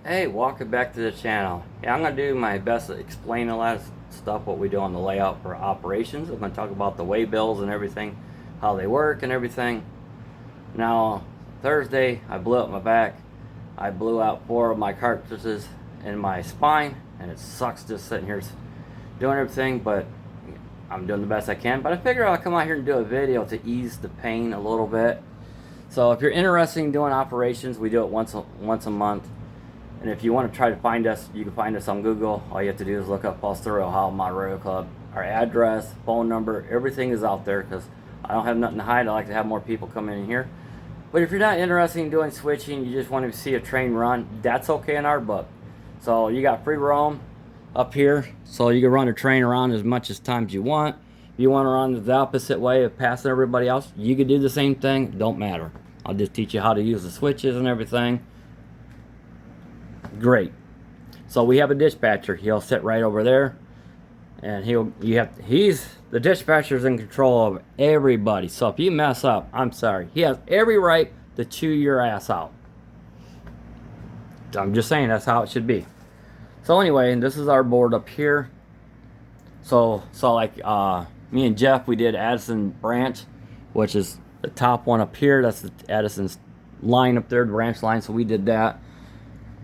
Hey, welcome back to the channel. Yeah, I'm going to do my best to explain a lot of stuff, what we do on the layout for operations. I'm going to talk about the WayBills and everything, how they work and everything. Now, Thursday, I blew up my back. I blew out 4 of my cartridges in my spine, and it sucks just sitting here doing everything, but I'm doing the best I can. But I figure I'll come out here and do a video to ease the pain a little bit. So if you're interested in doing operations, we do it once a month. And if you want to try to find us, you can find us on Google. All you have to do is look up Pulse Thorough Ohio Model Radio Club. Our address, phone number, everything is out there because I don't have nothing to hide. I like to have more people come in here. But if you're not interested in doing switching, you just want to see a train run, that's okay in our book. So you got free roam up here, so you can run a train around as much as times you want. If you want to run the opposite way of passing everybody else, you can do the same thing. Don't matter. I'll just teach you how to use the switches and everything. Great. So we have a dispatcher. He'll sit right over there, and he's the dispatcher's in control of everybody. So if you mess up, I'm sorry. He has every right to chew your ass out. I'm just saying that's how it should be. So anyway, and this is our board up here. So like me and Jeff, we did Addison branch, which is the top one up here. That's the Addison's line up there, the branch line. So we did that.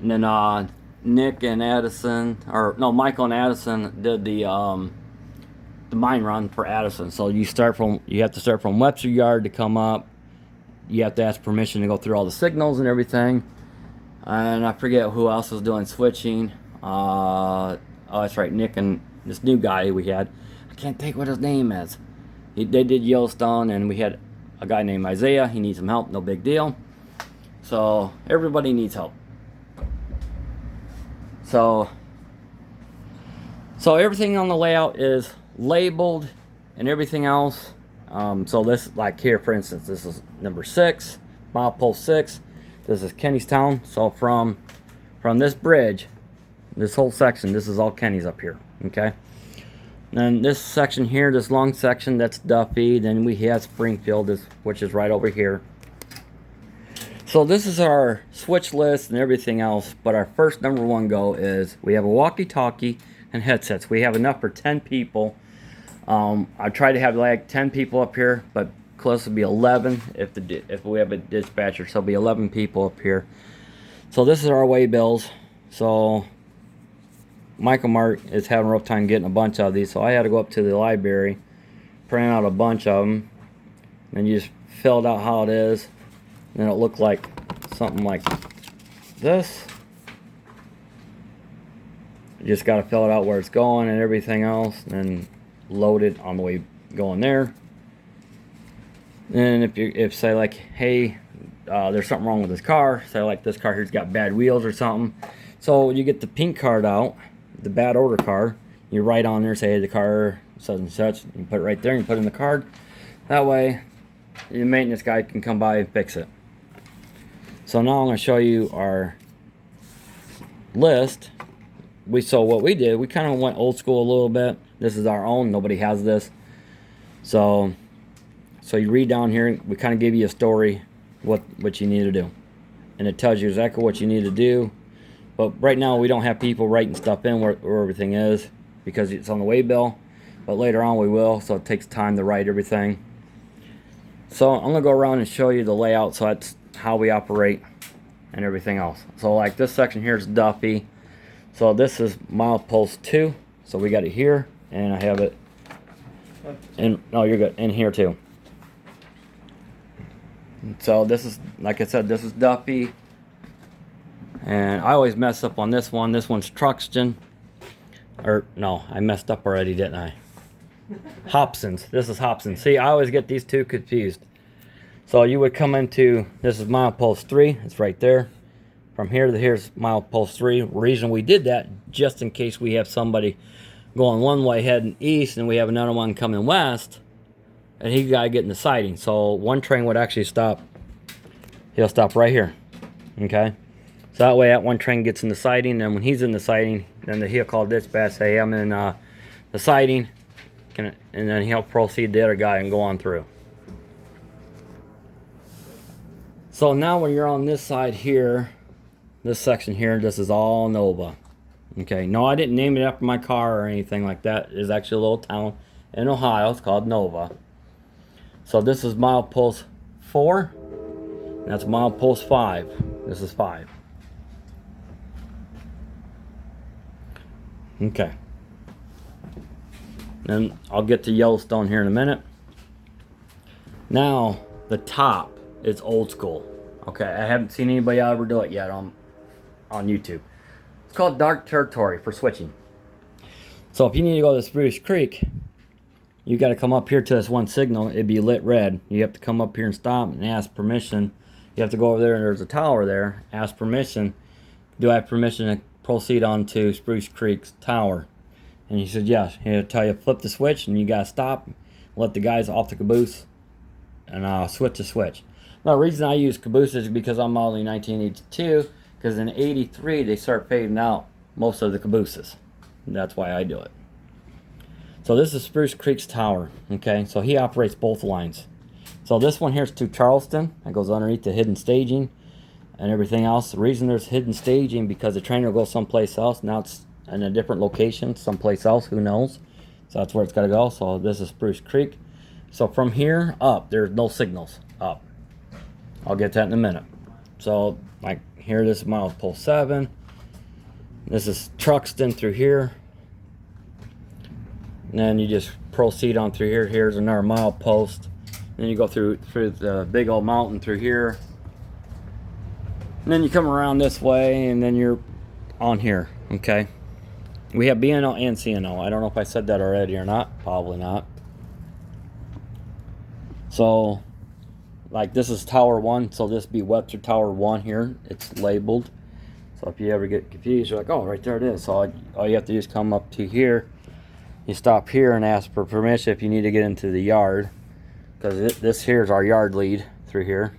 And then Nick and Addison, or no, Michael and Addison did the mine run for Addison. So you have to start from Webster Yard to come up. You have to ask permission to go through all the signals and everything. And I forget who else was doing switching. Oh, that's right, Nick and this new guy we had. I can't think what his name is. They did Yellowstone, and we had a guy named Isaiah. He needs some help, no big deal. So everybody needs help. So everything on the layout is labeled and everything else. So this, like here, for instance, this is number 6, milepost 6. This is Kenny's Town. So from this bridge, this whole section, this is all Kenny's up here. Okay. And then this section here, this long section, that's Duffy. Then we have Springfield, which is right over here. So this is our switch list and everything else, but our first number 1 go is we have a walkie-talkie and headsets. We have enough for 10 people. I try to have like 10 people up here, but close to be 11 if we have a dispatcher, so it'll be 11 people up here. So this is our WayBills. So Michael Mark is having a rough time getting a bunch of these, so I had to go up to the library, print out a bunch of them, and you just fill it out how it is. And it'll look like something like this. You just got to fill it out where it's going and everything else, and then load it on the way going there. And if say like, hey, there's something wrong with this car, say like this car here's got bad wheels or something, so you get the pink card out, the bad order card, you write on there, say, hey, the car such and such, you put it right there and you put in the card. That way the maintenance guy can come by and fix it. So now I'm going to show you our list. So what we did, we kind of went old school a little bit. This is our own. Nobody has this. So you read down here. We kind of give you a story, what you need to do, and it tells you exactly what you need to do. But right now we don't have people writing stuff in where everything is because it's on the WayBill. But later on we will. So it takes time to write everything. So I'm going to go around and show you the layout, so that's how we operate and everything else. So like this section here is Duffy. So this is milepost 2. So we got it here, and I have it in, no, you're good, in here too. So this is, like I said, this is Duffy. And I always mess up on this one. This one's Truxton. Or no, I messed up already, didn't I? Hobson's. This is Hobson. See, I always get these two confused. So you would come into, this is milepost 3. It's right there. From here to here's milepost 3. Reason we did that, just in case we have somebody going one way heading east and we have another one coming west, and he got to get in the siding. So one train would actually stop. He'll stop right here. Okay. So that way that one train gets in the siding, and when he's in the siding, then he'll call dispatch, say, hey, I'm in the siding. And then he'll proceed the other guy and go on through. So now when you're on this side here, this section here, this is all Nova. Okay, no, I didn't name it after my car or anything like that. It's actually a little town in Ohio. It's called Nova. So this is milepost 4. And that's milepost 5. This is 5. Okay. Then I'll get to Yellowstone here in a minute. Now, the top is old school. Okay, I haven't seen anybody ever do it yet on YouTube. It's called dark territory for switching. So if you need to go to Spruce Creek, you got to come up here to this one signal. It'd be lit red. You have to come up here and stop and ask permission. You have to go over there and there's a tower there. Ask permission. Do I have permission to proceed on to Spruce Creek's tower? And he said yes. He'll tell you flip the switch and you got to stop. Let the guys off the caboose and switch the switch. Now the reason I use cabooses is because I'm modeling 1982. Because in 83 they start fading out most of the cabooses. And that's why I do it. So this is Spruce Creek's tower. Okay, so he operates both lines. So this one here is to Charleston. That goes underneath the hidden staging and everything else. The reason there's hidden staging because the train will go someplace else. Now it's in a different location, someplace else. Who knows? So that's where it's got to go. So this is Spruce Creek. So from here up, there's no signals up. I'll get to that in a minute. So like here, this is milepost 7. This is Truxton through here. And then you just proceed on through here. Here's another milepost. Then you go through the big old mountain through here. And then you come around this way and then you're on here. Okay. We have BNO and CNO. I don't know if I said that already or not. Probably not. So like this is Tower 1. So this be Webster Tower 1 here. It's labeled. So if you ever get confused, you're like, oh, right there it is. So all you have to do is come up to here. You stop here and ask for permission if you need to get into the yard. Because this here is our yard lead through here.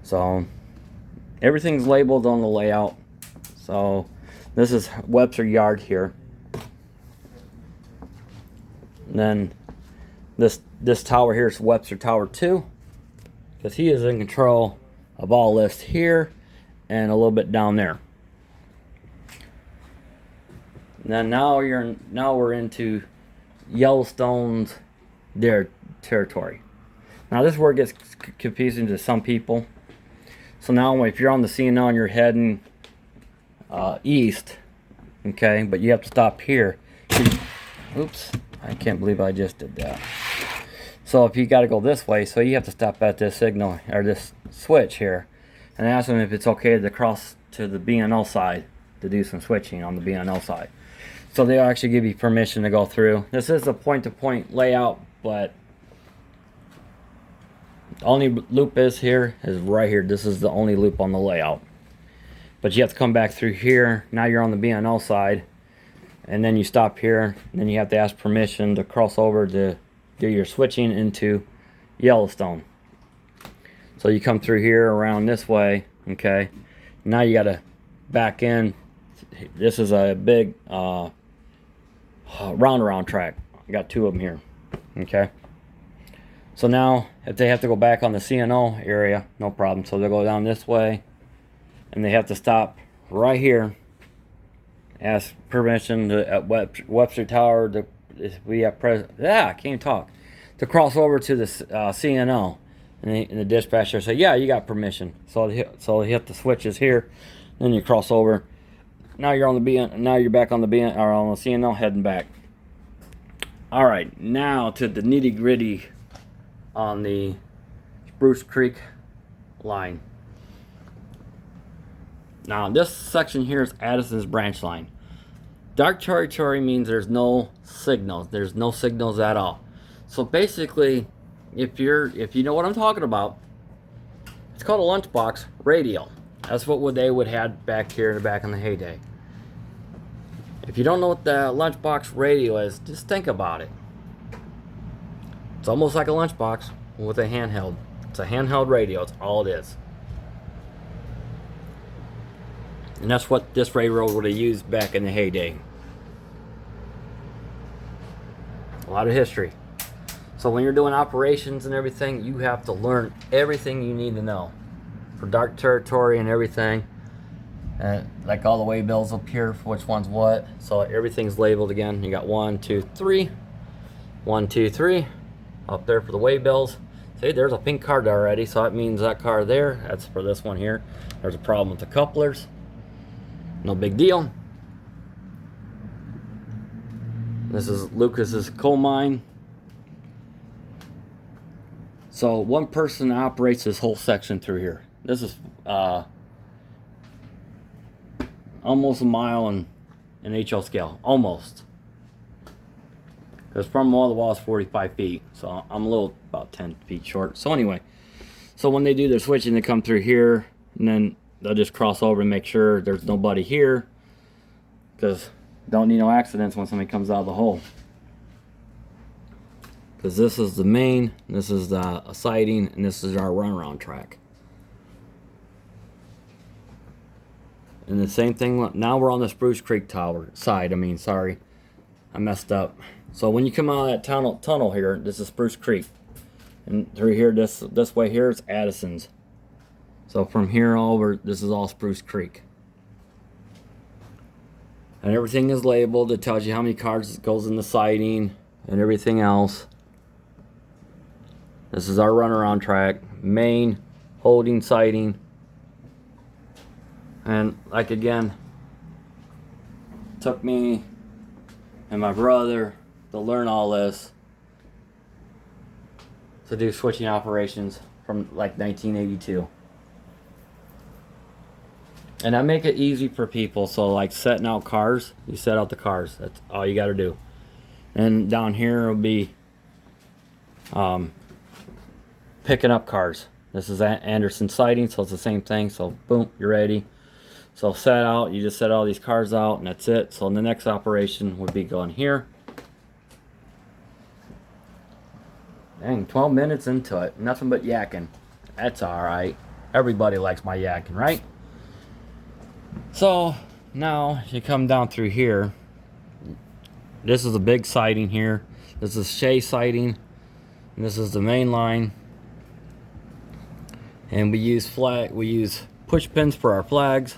So everything's labeled on the layout. So this is Webster Yard here. And then this tower here is Webster Tower 2. Because he is in control of all this here and a little bit down there. Now we're into Yellowstone's their territory. Now this is where it gets confusing to some people. So now if you're on the CNO and you're heading east, okay, but you have to stop here. Oops, I can't believe I just did that. So if you got to go this way, so you have to stop at this signal or this switch here and ask them if it's okay to cross to the BNL side to do some switching on the BNL side. So they'll actually give you permission to go through. This is a point-to-point layout, but the only loop is right here. This is the only loop on the layout. But you have to come back through here. Now you're on the BNL side. And then you stop here. And then you have to ask permission to cross over to do your switching into Yellowstone. So you come through here around this way. Okay. Now you got to back in. This is a big round track. I got 2 of them here. Okay. So now if they have to go back on the CNO area, no problem. So they'll go down this way and they have to stop right here. Ask permission at Webster Tower to I can't even talk. To cross over to the CNO. And the dispatcher say, yeah, you got permission. So they hit the switches here. Then you cross over. Now you're on the BN. Now you're back on the BN or on the CNO heading back. All right, now to the nitty gritty on the Spruce Creek line. Now this section here is Addison's branch line. Dark territory means there's no signals. There's no signals at all. So basically, if you know what I'm talking about, it's called a lunchbox radio. That's what they would have back here back in the heyday. If you don't know what the lunchbox radio is, just think about it. It's almost like a lunchbox with a handheld. It's a handheld radio. It's all it is. And that's what this railroad would have used back in the heyday. A lot of history. So when you're doing operations and everything, you have to learn everything you need to know for dark territory and everything. And like all the WayBills up here for which one's what. So everything's labeled again. You got 1, 2, 3. 1, 2, 3. Up there for the WayBills. See, there's a pink card already, so that means that car there, that's for this one here. There's a problem with the couplers. No big deal. This is Lucas's coal mine. So one person operates this whole section through here. This is almost a mile in HL scale, almost. Because from wall to wall is 45 feet, so I'm a little about 10 feet short. So anyway, so when they do their switching, they come through here, and then they'll just cross over and make sure there's nobody here, because don't need no accidents when somebody comes out of the hole. Because this is the main, this is the siding, and this is our runaround track. And the same thing, now we're on the Spruce Creek tower side. Sorry, I messed up. So when you come out of that tunnel here, this is Spruce Creek. And through here, this way here is Addison's. So from here over, this is all Spruce Creek. And everything is labeled. It tells you how many cars goes in the siding and everything else. This is our runaround track. Main, holding, siding. And like again, took me and my brother to learn all this, to do switching operations from like 1982. And I make it easy for people. So like setting out cars, you set out the cars. That's all you got to do. And down here will be picking up cars. This is Anderson siding, so it's the same thing. So boom, you're ready. So set out, you just set all these cars out, and that's it. So the next operation would be going here. Dang, 12 minutes into it, nothing but yakking. That's all right. Everybody likes my yakking, right? So now you come down through here. This is a big siding here. This is Shea siding, and this is the main line. And we use push pins for our flags.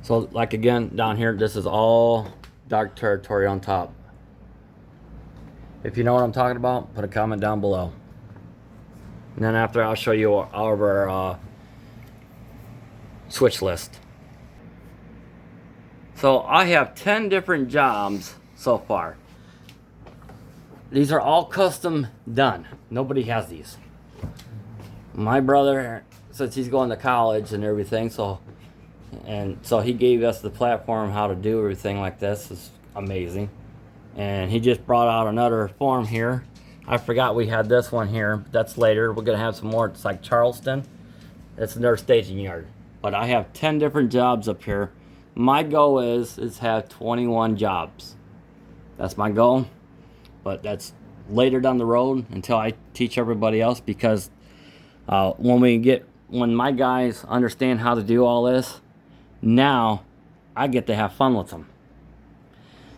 So like again, down here, this is all dark territory on top. If you know what I'm talking about, put a comment down below. And then after, I'll show you all of our switch list. So I have 10 different jobs so far. These are all custom done. Nobody has these. My brother, since he's going to college and everything, so he gave us the platform how to do everything like this. Is amazing. And he just brought out another form here. I forgot we had this one here. That's later. We're gonna have some more. It's like Charleston. It's their staging yard. But I have 10 different jobs up here. My goal is have 21 jobs. That's my goal. But that's later down the road until I teach everybody else, because when my guys understand how to do all this, now I get to have fun with them.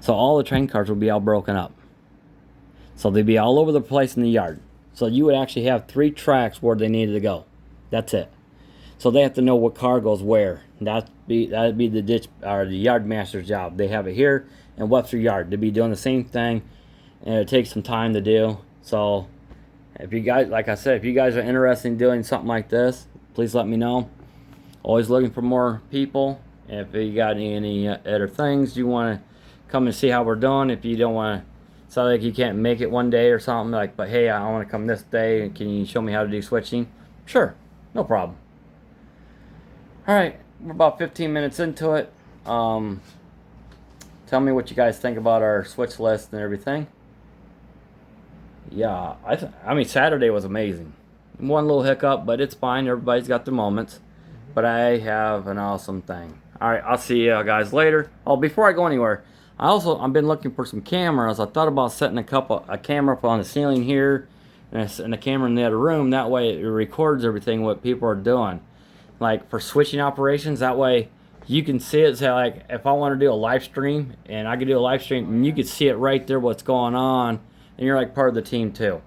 So all the train cars will be all broken up. So they'd be all over the place in the yard. So you would actually have 3 tracks where they needed to go. That's it. So they have to know what car goes where. That'd be the ditch or the yard master's job. They have it here in Webster Yard. They'd be doing the same thing, and it takes some time to do. So if you guys, like I said, if you guys are interested in doing something like this, please let me know. Always looking for more people. If you got any other things you want to come and see how we're doing, if you don't want to, sound like you can't make it one day or something, like, but hey, I want to come this day, can you show me how to do switching? Sure, no problem. Alright, we're about 15 minutes into it. Tell me what you guys think about our switch list and everything. Yeah, I mean, Saturday was amazing. One little hiccup, but it's fine. Everybody's got their moments. But I have an awesome thing. Alright, I'll see you guys later. Oh, before I go anywhere, I've been looking for some cameras. I thought about setting a camera up on the ceiling here and a camera in the other room. That way it records everything what people are doing. Like for switching operations, that way you can see it. So like if I want to do a live stream, and I could do a live stream and you could see it right there what's going on, and you're like part of the team too.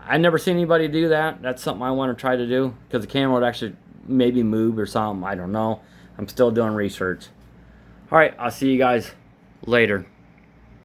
I never seen anybody do that. That's something I want to try to do, because the camera would actually maybe move or something. I don't know. I'm still doing research. All right, I'll see you guys later.